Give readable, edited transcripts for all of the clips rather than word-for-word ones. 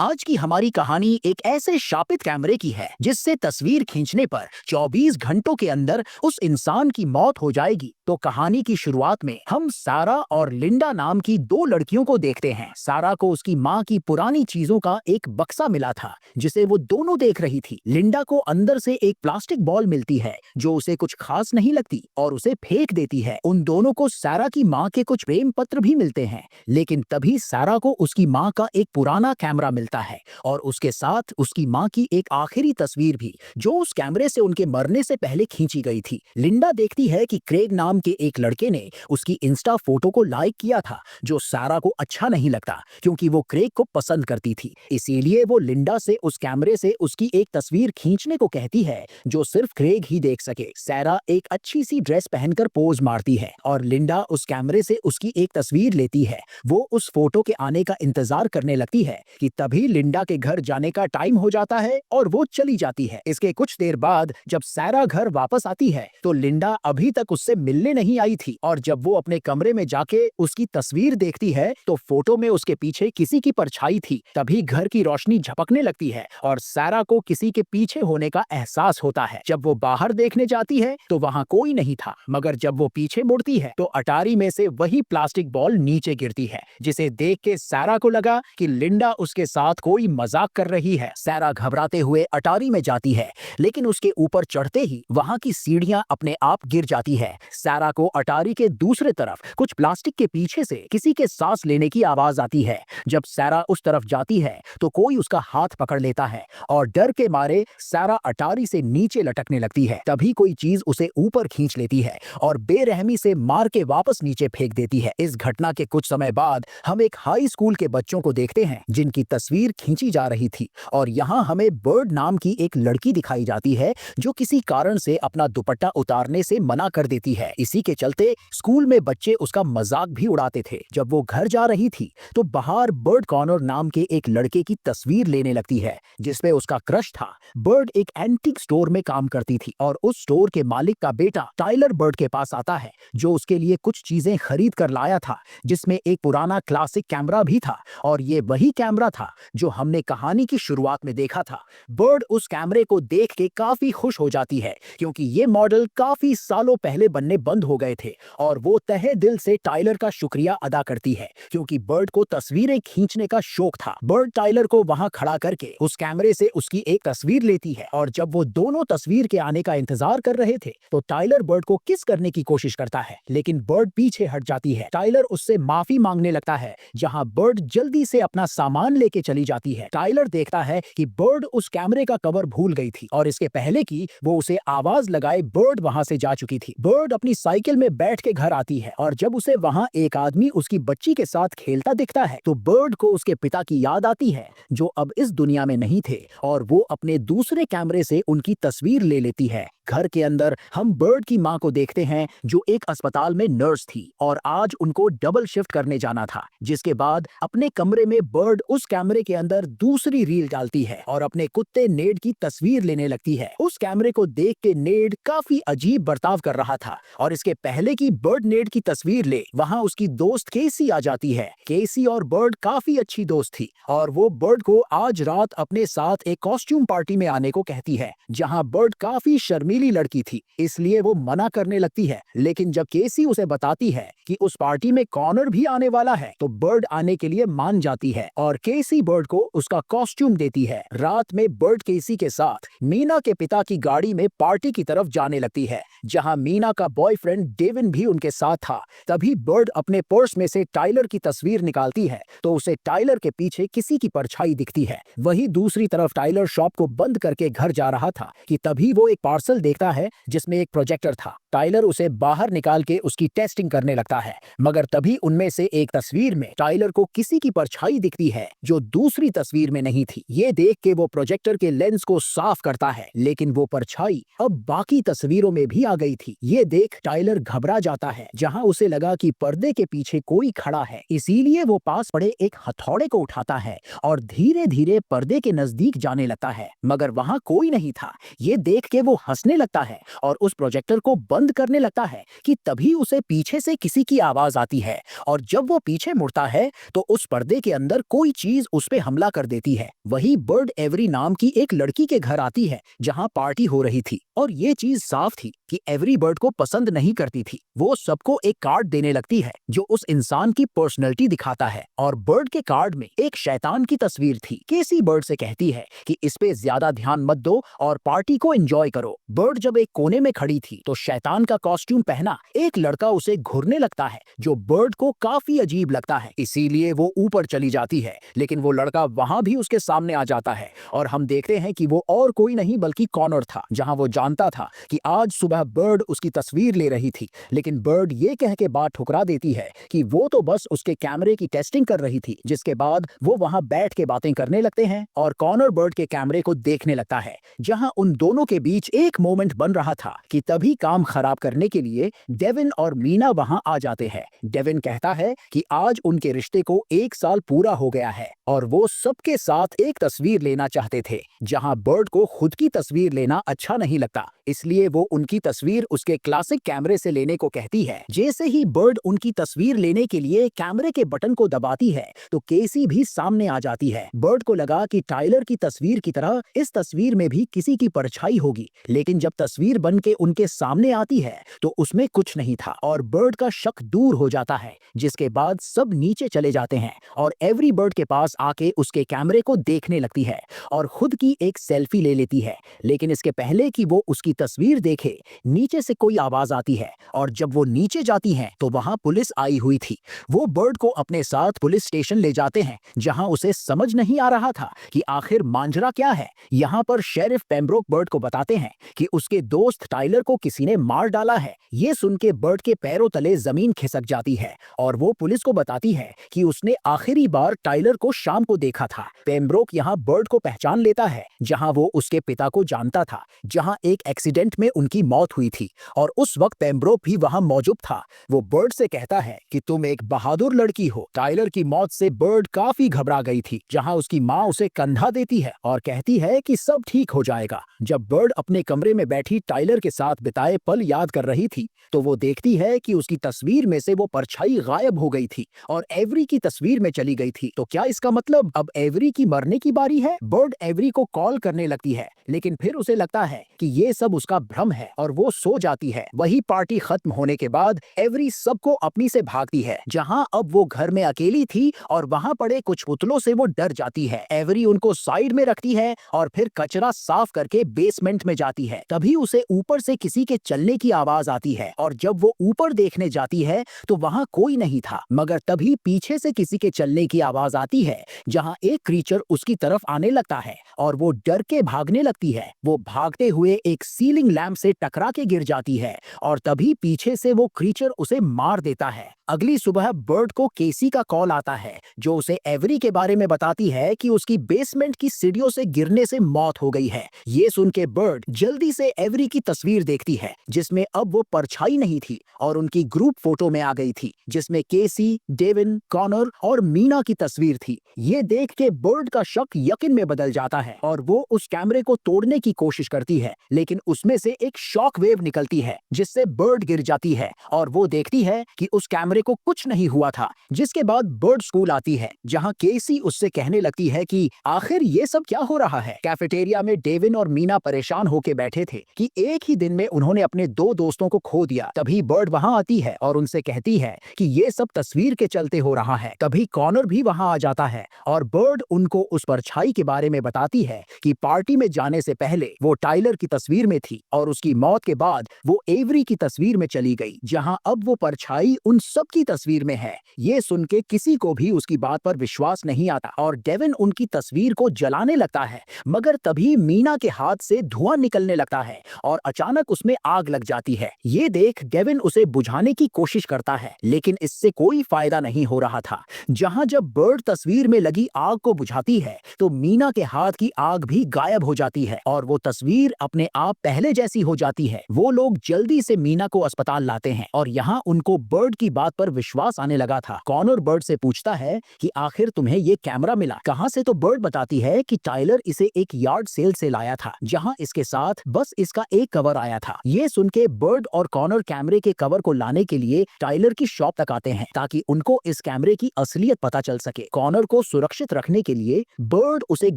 आज की हमारी कहानी एक ऐसे शापित कैमरे की है जिससे तस्वीर खींचने पर 24 घंटों के अंदर उस इंसान की मौत हो जाएगी। तो कहानी की शुरुआत में हम सारा और लिंडा नाम की दो लड़कियों को देखते हैं। सारा को उसकी माँ की पुरानी चीजों का एक बक्सा मिला था जिसे वो दोनों देख रही थी। लिंडा को अंदर से एक प्लास्टिक बॉल मिलती है जो उसे कुछ खास नहीं लगती और उसे फेंक देती है। उन दोनों को सारा की माँ के कुछ प्रेम पत्र भी मिलते हैं, लेकिन तभी सारा को उसकी माँ का एक पुराना कैमरा मिलता है और उसके साथ उसकी माँ की एक आखिरी तस्वीर भी, जो उस कैमरे से उनके मरने से पहले खींची गई थी। लिंडा देखती है कि क्रेग नाम के एक लड़के ने उसकी इंस्टा फोटो को लाइक किया था, जो सारा को अच्छा नहीं लगता क्योंकि वो क्रेग को पसंद करती थी। इसीलिए वो लिंडा से उस कैमरे से उसकी एक तस्वीर खींचने को कहती है जो सिर्फ क्रेग ही देख सके। सारा एक अच्छी सी ड्रेस पहनकर पोज मारती है और लिंडा उस कैमरे से उसकी एक तस्वीर लेती है। वो उस फोटो के आने का इंतजार करने लगती है कि तभी लिंडा के घर जाने का टाइम हो जाता है और वो चली जाती है। इसके कुछ देर बाद जब सारा घर वापस आती है तो लिंडा अभी तक उससे मिलने नहीं आई थी और जब वो अपने कमरे में जाके उसकी तस्वीर देखती है तो फोटो में उसके पीछे किसी की परछाई थी। तभी घर की रोशनी झपकने लगती है और सारा को किसी के पीछे होने का एहसास होता है। जब वो बाहर देखने जाती है तो वहां कोई नहीं था, मगर जब वो पीछे मुड़ती है तो अटारी में से वही प्लास्टिक बॉल नीचे गिरती है, जिसे देख के सारा को लगा कि लिंडा उसके साथ कोई मजाक कर रही है। सारा घबराते हुए अटारी में जाती है, लेकिन उसके ऊपर चढ़ते ही वहां की सीढ़ियां अपने आप गिर जाती है। सारा को अटारी के दूसरे तरफ कुछ प्लास्टिक के पीछे से किसी के सांस लेने की आवाज आती है। जब सारा उस तरफ जाती है तो कोई उसका हाथ पकड़ लेता है और डर के मारे सारा अटारी से नीचे लटकने लगती है। तभी कोई चीज उसे ऊपर खींच लेती है और बेरहमी से मार के वापस नीचे फेंक देती है। इस घटना के कुछ समय बाद हम एक हाई स्कूल के बच्चों को देखते हैं जिनकी तस्वीर खींची जा रही थी और यहाँ हमें बर्ड नाम की एक लड़की दिखाई जाती है जो किसी कारण से अपना दुपट्टा उतारने से मना कर देती है। इसी के चलते स्कूल में बच्चे उसका मजाक भी उड़ाते थे। जब वो घर जा रही थी तो बाहर बर्ड कॉर्नर नाम के एक लड़के की तस्वीर लेने लगती है जिसपे उसका क्रश था। बर्ड एक एंटीक स्टोर में काम करती थी और उस स्टोर के मालिक का बेटा टाइलर बर्ड के पास आता है जो उसके लिए कुछ चीजें खरीद कर लाया था, जिसमें एक पुराना क्लासिक कैमरा भी था और ये वही कैमरा था जो हमने कहानी की शुरुआत में देखा था। बर्ड उस कैमरे को देख के काफी खुश हो जाती है क्योंकि ये मॉडल काफी सालों पहले बनने बंद हो गए थे और वो तहे दिल से टाइलर का शुक्रिया अदा करती है क्योंकि बर्ड को तस्वीरें खींचने का शौक था। बर्ड टाइलर को वहां खड़ा करके उस कैमरे से उसकी एक तस्वीर लेती है और जब वो दोनों तस्वीर के आने का इंतजार कर रहे थे तो टाइलर बर्ड को किस करने की कोशिश करता है, लेकिन बर्ड पीछे हट जाती है। टाइलर उससे माफी मांगने लगता है जहां बर्ड जल्दी से अपना सामान लेके चली जाती है। टाइलर देखता है कि बर्ड उस कैमरे का कवर भूल गई थी और इसके पहले कि वो उसे आवाज लगाए बर्ड वहां से जा चुकी थी। बर्ड अपनी साइकिल में बैठ के घर आती है और जब उसे वहां एक आदमी उसकी बच्ची के साथ खेलता दिखता है तो बर्ड को उसके पिता की याद आती है जो अब इस दुनिया में नहीं थे और वो अपने दूसरे कैमरे से उनकी तस्वीर ले लेती है। घर के अंदर हम बर्ड की मां को देखते हैं जो एक अस्पताल में नर्स थी और आज उनको डबल शिफ्ट करने जाना था, जिसके बाद अपने कमरे में बर्ड उस कैमरे के अंदर दूसरी रील डालती है और अपने कुत्ते नेड की तस्वीर लेने लगती है। उस कैमरे को देख के नेड काफी अजीब बर्ताव कर रहा था और इसके पहले कि बर्ड नेड की तस्वीर ले वहां उसकी दोस्त केसी आ जाती है। केसी और बर्ड काफी अच्छी दोस्त थी और वो बर्ड को आज रात अपने साथ एक कॉस्ट्यूम पार्टी में आने को कहती है जहां बर्ड काफी शर्मीली लड़की थी, इसलिए वो मना करने लगती है। लेकिन जब केसी उसे बताती है कि उस पार्टी में कॉर्नर भी आने वाला है तो बर्ड आने के लिए मान जाती है और केसी बर्ड को उसका कॉस्ट्यूम देती है। रात में बर्ड केसी के साथ मीना के पिता की गाड़ी में पार्टी की तरफ जाने लगती है जहां मीना का बॉयफ्रेंड डेविन भी उनके साथ था। तभी बर्ड अपने पर्स में से टाइलर की तस्वीर निकालती है तो उसे टाइलर के पीछे किसी की परछाई दिखती है। वहीं दूसरी तरफ टाइलर शॉप को बंद करके घर जा रहा था कि तभी वो एक पार्सल देखता है जिसमें एक प्रोजेक्टर था। टाइलर उसे बाहर निकाल के उसकी टेस्टिंग करने लगता है, मगर तभी उनमें से एक तस्वीर में टाइलर को किसी की परछाई दिखती है जो दूसरी तस्वीर में नहीं थी। ये देख के वो प्रोजेक्टर के लेंस को साफ करता है, लेकिन वो परछाई अब बाकी तस्वीरों में भी आ गई थी। ये देख टाइलर घबरा जाता है जहां उसे लगा कि पर्दे के पीछे कोई खड़ा है, इसीलिए वो पास पड़े एक हथौड़े को उठाता है और धीरे धीरे पर्दे के नजदीक जाने लगता है, मगर वहां कोई नहीं था। ये देख के वो हंसने देखने लगता है और उस प्रोजेक्टर को बंद करने लगता है कि तभी उसे पीछे से किसी की आवाज आती है और जब वो पीछे मुड़ता है तो उस पर्दे के अंदर कोई चीज उस पे हमला कर देती है। वही बर्ड एवरी नाम की एक लड़की के घर आती है जहां पार्टी हो रही थी और ये चीज साफ थी कि एवरी बर्ड को पसंद नहीं करती थी। वो सबको एक कार्ड देने लगती है जो उस इंसान की पर्सनैलिटी दिखाता है और बर्ड के कार्ड में एक शैतान की तस्वीर थी। केसी बर्ड से कहती है कि इस पे ज्यादा ध्यान मत दो और पार्टी को एंजॉय करो। बर्ड जब एक कोने में खड़ी थी तो शैतान का कॉस्ट्यूम पहना एक लड़का उसे घूरने लगता है जो बर्ड को काफी अजीब लगता है, इसीलिए वो ऊपर चली जाती है। लेकिन वो लड़का वहां भी उसके सामने आ जाता है और हम देखते हैं कि वो और कोई नहीं बल्कि कॉनर था, जहां वो जानता था कि आज सुबह बर्ड उसकी तस्वीर ले रही थी। लेकिन बर्ड ये कह के बात ठुकरा देती है कि वो तो बस उसके कैमरे की टेस्टिंग कर रही थी, जिसके बाद वो वहां बैठ के बातें करने लगते हैं और कॉनर बर्ड के कैमरे को देखने लगता है जहां उन दोनों के बीच एक मोमेंट बन रहा था कि तभी काम खराब करने के लिए डेविन और मीना वहां आ जाते हैं। डेविन कहता है कि आज उनके रिश्ते को 1 साल पूरा हो गया है और वो सबके साथ एक तस्वीर लेना चाहते थे, जहां बर्ड को खुद की तस्वीर लेना अच्छा नहीं लगता, इसलिए वो उनकी तस्वीर उसके क्लासिक कैमरे से लेने को कहती है। जैसे ही बर्ड उनकी तस्वीर लेने के लिए कैमरे के बटन को दबाती है तो केसी भी सामने आ जाती है। बर्ड को लगा कि टाइलर की तस्वीर की तरह इस तस्वीर में भी किसी की परछाई होगी, लेकिन जब तस्वीर बन के उनके सामने आती है तो उसमें कुछ नहीं था और बर्ड का शक दूर हो जाता है, जिसके बाद सब नीचे चले जाते हैं और एवरी बर्ड के पास आके उसके कैमरे को देखने लगती है और खुद की एक सेल्फी ले लेती है। लेकिन इसके पहले कि वो उसकी तस्वीर देखे, नीचे से कोई आवाज आती है और जब वो नीचे जाती हैं तो वहां पुलिस आई हुई थी। वो बर्ड को अपने साथ पुलिस स्टेशन ले जाते हैं जहां उसे समझ नहीं आ रहा था कि आखिर मांजरा क्या है। यहाँ पर शेरिफ पेम्ब्रोक बर्ड को बताते हैं कि उसके दोस्त टाइलर को किसी ने मार डाला है। ये सुन के बर्ड के पैरों तले जमीन खिसक जाती है और वो पुलिस को बताती है कि उसने आखिरी बार टाइलर को शाम को देखा था। पेम्ब्रोक यहाँ बर्ड को पहचान लेता है जहां वो उसके पिता को जानता था, जहां एक एक्सीडेंट में उनकी मौत हुई थी और उस वक्त पेम्ब्रोक भी वहां मौजूद था। वो बर्ड से कहता है कि तुम एक बहादुर लड़की हो। टाइलर की मौत से बर्ड काफी घबरा गई थी, जहां उसकी माँ उसे कंधा देती है और कहती है कि सब ठीक हो जाएगा। जब बर्ड अपने कमरे में बैठी टाइलर के साथ बिताए पल याद कर रही थी तो वो देखती है कि उसकी तस्वीर में से वो परछाई गायब हो गई थी और एवरी की तस्वीर में चली गई थी। तो क्या इसका मतलब अब एवरी की मरने की बारी है? बर्ड एवरी को कॉल करने लगती है, लेकिन फिर उसे लगता है कि ये सब उसका भ्रम है और वो सो जाती है। वही पार्टी खत्म होने के बाद एवरी सबको अपनी से भागती है, जहां अब वो घर में अकेली थी और वहां पड़े कुछ पुतलों से वो डर जाती है। एवरी उनको साइड में रखती है और फिर कचरा साफ करके बेसमेंट में जाती है। तभी उसे ऊपर से किसी के चलने की आवाज आती है और जब वो ऊपर देखने जाती है तो वहां कोई नहीं था, मगर तभी पीछे से किसी के चलने की आवाज आती है जहां एक क्रीचर उसकी तरफ आने लगता है और वो डर के भागने लगती है। वो भागते हुए एक सीलिंग लैंप से टकरा के गिर जाती है और तभी पीछे से वो क्रीचर उसे मार देता है। अगली सुबह बर्ड को केसी का कॉल आता है जो उसे एवरी के बारे में बताती है कि उसकी बेसमेंट की सीढ़ियों से गिरने से मौत हो गई है। ये सुन के बर्ड जल्दी से एवरी की तस्वीर देखती है जिसमें अब वो परछाई नहीं थी और उनकी ग्रुप फोटो में आ गई थी, जिसमें केसी, डेविन, कॉनर और मीना की तस्वीर थी। ये देख के बर्ड का शक यकीन में बदल जाता है और वो उस कैमरे को तोड़ने की कोशिश करती है, लेकिन उसमें से एक शॉक वेव निकलती है जिससे बर्ड गिर जाती है और वो देखती है कि उस कैमरे को कुछ नहीं हुआ था। जिसके बाद बर्ड स्कूल आती है जहां केसी उससे कहने लगती है कि आखिर ये सब क्या हो रहा है। कैफेटेरिया में डेविन और मीना परेशान होके बैठे थे कि एक ही दिन में उन्होंने अपने 2 दोस्तों को खो दिया। तभी बर्ड वहां आती है और उनसे कहती है कि ये सब तस्वीर के चलते हो रहा है। तभी कॉनर भी वहां आ जाता है और बर्ड उनको उस परछाई के बारे में बताती है कि पार्टी में जाने से पहले वो टाइलर की तस्वीर में थी और उसकी मौत के बाद वो एवरी की तस्वीर में चली गई, जहां अब वो परछाई उन सब की तस्वीर में है। ये सुन के किसी को भी उसकी बात पर विश्वास नहीं आता और डेविन उनकी तस्वीर को जलाने लगता है, मगर तभी मीना के हाथ से धुआं निकलने लगता है और अचानक उसमें आग लग जाती है। ये देख डेविन उसे बुझाने की कोशिश करता है, लेकिन इससे कोई फायदा नहीं हो रहा था। जहां जब बर्ड तस्वीर में लगी आग को बुझाती है तो मीना के हाथ की आग भी गायब हो जाती है और वो तस्वीर अपने आप पहले जैसी हो जाती है। वो लोग जल्दी से मीना को अस्पताल लाते हैं और यहाँ उनको बर्ड की बात पर विश्वास आने लगा था। कॉनर बर्ड से पूछता है कि आखिर तुम्हें ये कैमरा मिला कहां से? तो बर्ड बताती है कि टाइलर इसे एक यार्ड सेल से लाया था, जहां इसके साथ बस इसका एक कवर आया था। ये सुन के बर्ड और कॉनर कैमरे के कवर को लाने के लिए टाइलर की शॉप तक आते हैं, ताकि उनको इस कैमरे की असलियत पता चल सके। कॉनर को सुरक्षित रखने के लिए बर्ड उसे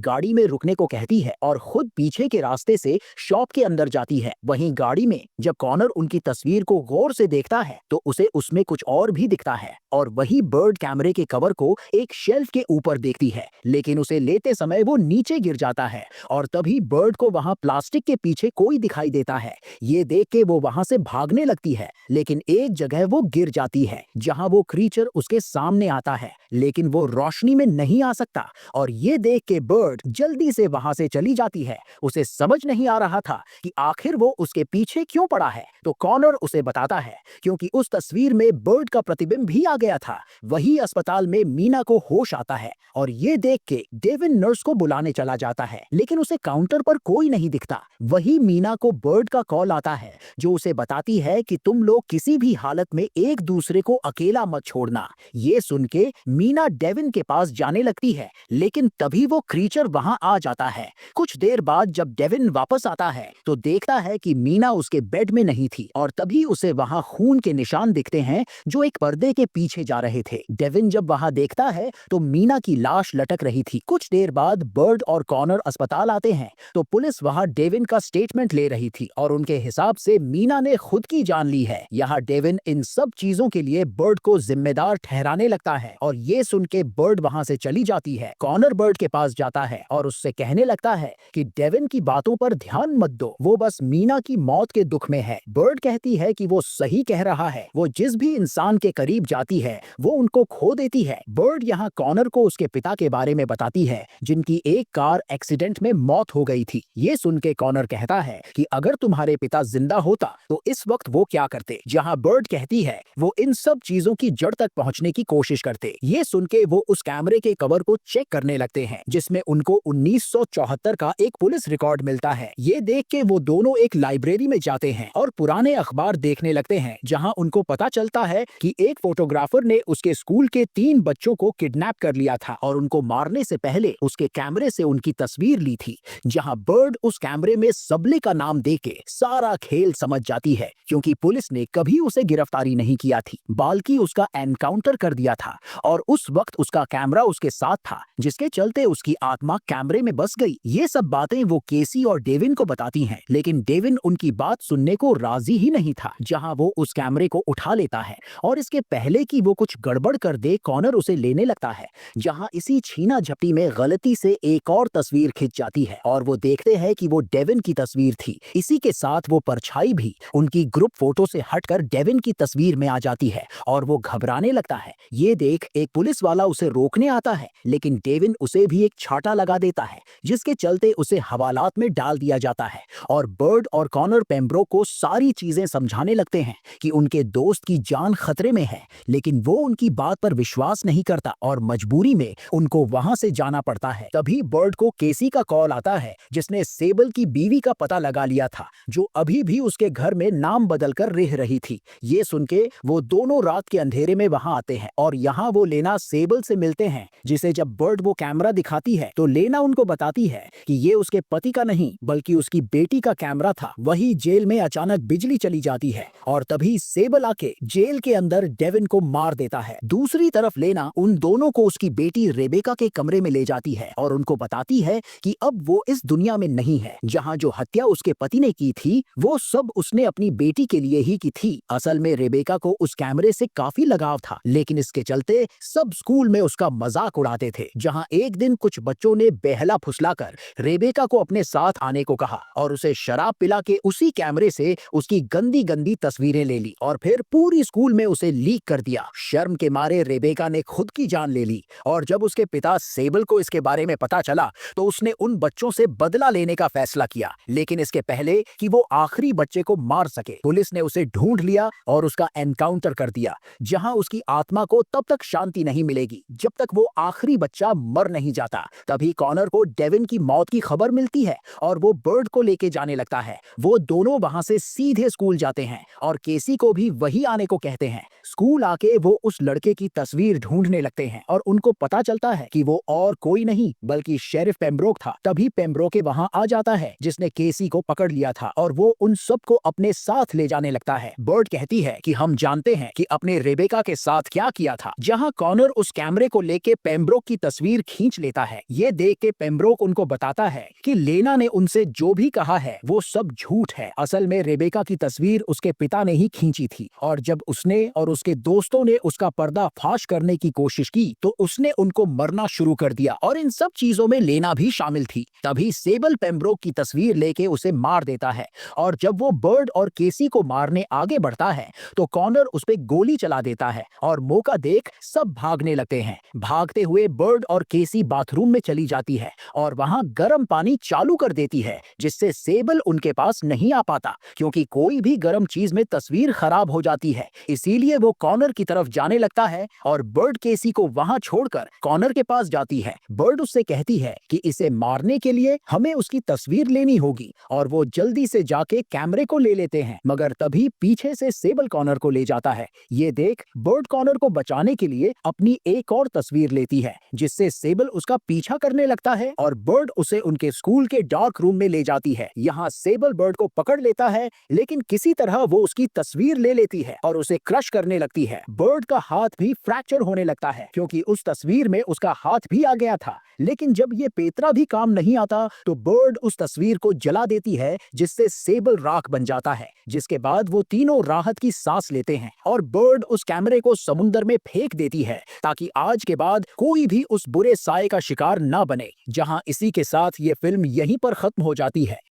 गाड़ी में रुकने को कहती है और खुद पीछे के रास्ते से शॉप के अंदर जाती है। वहीं गाड़ी में जब कॉनर उनकी तस्वीर को गौर से देखता है तो उसे उसमें कुछ और भी दिखता है, और वही बर्ड कैमरे के कवर को एक शेल्फ के ऊपर देखती है, लेकिन उसे लेते समय वो नीचे गिर जाता है और तभी बर्ड को वहां प्लास्टिक के पीछे कोई दिखाई देता है। ये देख के वो वहां से भागने लगती है, लेकिन एक जगह वो गिर जाती है जहां वो क्रीचर उसके सामने आता है, लेकिन वो रोशनी में नहीं आ सकता। और ये देख के बर्ड जल्दी से वहां से चली जाती है। उसे समझ नहीं आ रहा था कि आखिर वो उसके पीछे क्यों पड़ा है। तो कॉनर उसे बताता है क्योंकि उस तस्वीर में बर्ड का प्रतिबिंब भी आ गया था। वही अस्पताल में मीना को होश आता है और ये देख के डेविन नर्स को बुलाने चला जाता है, लेकिन उसे काउंटर पर कोई नहीं दिखता। वही मीना को बर्ड का कॉल आता है जो उसे बताती है कि तुम लोग किसी भी हालत में एक दूसरे को अकेला मत छोड़ना। ये सुन के मीना डेविन के पास जाने लगती है, लेकिन तभी वो क्रीचर वहां आ जाता है। कुछ देर बाद जब डेविन वापस आता है तो देखता है कि मीना उसके बेड में नहीं थी, और तभी उसे वहां खून के निशान दिखते हैं जो एक पर्दे के पीछे जा रहे थे। डेविन जब वहां देखता है तो मीना की लाश लटक रही थी। कुछ देर बाद बर्ड और कॉनर अस्पताल आते हैं तो पुलिस वहां डेविन का स्टेटमेंट ले रही थी और उनके हिसाब से मीना ने खुद की जान ली है। यहाँ डेविन इन सब चीजों के लिए बर्ड को जिम्मेदार ठहराने लगता है और ये सुन के बर्ड वहां से चली जाती है। कॉनर बर्ड के पास जाता है और उससे कहने लगता है कि डेविन की बातों पर ध्यान मत दो, वो बस मीना की मौत के दुख में है। बर्ड कहती है कि वो सही कह रहा है, वो जिस भी इंसान के करीब जाती है वो उनको खो देती है। बर्ड यहाँ कॉनर को उसके पिता के बारे में बताती है जिनकी एक कार एक्सीडेंट में मौत हो गई थी। ये सुन के कॉनर कहता है कि अगर तुम्हारे पिता जिंदा होता तो इस वक्त वो क्या करते। जहाँ बर्ड कहती है वो इन सब चीजों की जड़ तक पहुंचने की कोशिश करते। ये सुन के वो उस कैमरे के कवर को चेक करने लगते हैं जिसमें उनको 1974 का एक पुलिस रिकॉर्ड मिलता है। ये देख के वो दोनों एक लाइब्रेरी में जाते हैं और पुराने अखबार देखने लगते हैं, जहां उनको पता चलता है कि एक फोटोग्राफर ने उसके स्कूल के 3 बच्चों को किडनैप कर लिया था और उनको मारने से पहले उसके कैमरे से उनकी तस्वीर ली थी। जहां बर्ड उस कैमरे में सबले का नाम देके सारा खेल समझ जाती है, क्योंकि पुलिस ने कभी उसे गिरफ्तारी नहीं किया थी बल्कि उसका एनकाउंटर कर दिया था, और उस वक्त उसका कैमरा उसके साथ था, जिसके चलते उसकी आत्मा कैमरे में बस गई। ये सब बातें वो केसी और डेविन को बताती हैं, लेकिन डेविन उनकी बात सुनने को राजी ही नहीं था। जहां वो उस कैमरे को उठा लेता है और इसके पहले कि वो कुछ गड़बड़ कर दे कॉनर उसे लेने लगता है। जहां इसी छीना झपटी में गलती से एक और तस्वीर खिंच जाती है और वो देखते हैं कि वो डेविन की तस्वीर थी। इसी के साथ वो परछाई भी उनकी ग्रुप फोटो से हटकर डेविन की तस्वीर में आ जाती है और वो घबराने लगता है। ये देख एक पुलिस वाला उसे रोकने आता है, लेकिन डेविन उसे भी एक छाता लगा देता है, जिसके चलते उसे हवालात में डाल दिया जाता है। और बर्ड और कॉनर पेम्ब्रोक को सारी चीजें समझाने लगते हैं कि उनके दोस्त की जान खतरे में है, लेकिन वो उनकी बात पर विश्वास नहीं करता और मजबूरी में उनको वहां से जाना पड़ता है। तभी बर्ड को केसी का कॉल आता है, जिसने सेबल की बीवी का पता लगा लिया था, जो अभी भी उसके घर में नाम बदलकर रह रही थी। ये सुन के वो दोनों रात के अंधेरे में वहां आते हैं और यहाँ वो लेना सेबल से मिलते हैं, जिसे जब बर्ड वो कैमरा दिखाती है तो लेना उनको बताती है कि ये उसके पति का नहीं बल्कि उसकी बेटी का कैमरा था। वही जेल में अचानक बिजली चली जाती है और तभी सेबल आके जेल के अंदर डेविन को मार देता है। दूसरी तरफ लेना उन दोनों को उसकी बेटी रेबेका के कमरे में ले जाती है और उनको बताती है कि अब वो इस दुनिया में नहीं है। जहाँ जो हत्या उसके पति ने की थी वो सब उसने अपनी बेटी के लिए ही की थी। असल में रेबेका को उस कैमरे से काफी लगाव था, लेकिन इसके चलते सब स्कूल में उसका मजाक उड़ाते थे। जहाँ एक दिन कुछ बच्चों ने बेहला फुसलाकर रेबेका को अपने साथ आने को कहा और उसे शराब पिला के उसी कैमरे से उसकी गंदी गंदी तस्वीरें ले ली और फिर पूरी स्कूल में उसे लीक कर दिया। शर्म के मारे रेबेका ने खुद की जान ले ली और जब उसके पिता सेबल को इसके बारे में पता चला तो उसने उन बच्चों से बदला लेने का फैसला किया, लेकिन इसके पहले कि वो आखिरी बच्चे को मार सके पुलिस ने उसे ढूंढ लिया और उसका एनकाउंटर कर दिया। जहां उसकी आत्मा को तब तक शांति नहीं मिलेगी जब तक वो आखिरी बच्चा मर नहीं जाता। तभी कॉनर को डेविन की मौत की खबर मिलती है और वो बर्ड को लेके जाने लगता है। वो दोनों वहां से सीधे स्कूल जाते हैं और केसी को भी वही आने को कहते हैं। हैं। स्कूल आके वो उस लड़के की तस्वीर ढूंढने लगते हैं और उनको पता चलता है कि वो और कोई नहीं बल्कि शेरिफ पेम्ब्रोक था। तभी पेम्ब्रोके वहां आ जाता है जिसने केसी को पकड़ लिया था और वो उन सबको अपने साथ ले जाने लगता है। बर्ड कहती है कि हम जानते हैं कि अपने रेबेका के साथ क्या किया था। जहां कॉनर उस कैमरे को लेके पेम्ब्रोक की तस्वीर खींच लेता है। ये देख के पेम्ब्रोक उनको बताता है कि लेना ने उनसे जो भी कहा है वो सब झूठ है। असल में रेबेका की तस्वीर उसके पिता ने ही खींची थी और जब उसने और उसके दोस्तों ने उसका पर्दा फाश करने की कोशिश की तो उसने उनको मरना शुरू कर दिया और इन सब चीजों में लेना भी शामिल थी। तभी सेबल पेम्ब्रोक की तस्वीर लेके उसे मार देता है और जब वो बर्ड और केसी को मारने आगे बढ़ता है तो कॉनर उस पे गोली चला देता है और मौका देख सब भागने लगते हैं। भागते हुए बर्ड और केसी बाथरूम में चली जाती है और वहां गर्म पानी चालू कर देती है जिससे सेबल उनके पास नहीं आ पाता क्योंकि कोई भी गर्म चीज में तस्वीर खराब हो जाती है। इसीलिए वो कॉनर की तरफ जाने लगता है और बर्ड केसी को वहां छोड़कर कॉनर के पास जाती है। बर्ड उससे कहती है कि इसे मारने के लिए हमें उसकी तस्वीर लेनी होगी और वो जल्दी से जाके कैमरे को ले लेते हैं मगर तभी पीछे से सेबल कॉनर को ले जाता है। ये देख बर्ड कॉनर को बचाने के लिए अपनी एक और तस्वीर लेती है जिससे सेबल उसका पीछा करने लगता है और बर्ड उसे उनके स्कूल के डार्क रूम में ले जाती है। यहाँ सेबल बर्ड को पकड़ लेता है लेकिन किसी तरह वो उसकी तस्वीर ले लेती है और उसे क्रश करने लगती है। बर्ड का हाथ भी फ्रैक्चर होने लगता है क्योंकि उस तस्वीर में उसका हाथ भी आ गया था। लेकिन जब ये पेतरा भी काम नहीं आता तो बर्ड उस तस्वीर को जला देती है जिससे सेबल राख बन जाता है। जिसके बाद वो तीनों राहत की सांस लेते हैं और बर्ड उस कैमरे को समुंदर में फेंक देती है ताकि आज के बाद कोई भी उस बुरे साए का शिकार ना बने। जहां इसी के साथ ये फिल्म यहीं पर खत्म हो जाती है।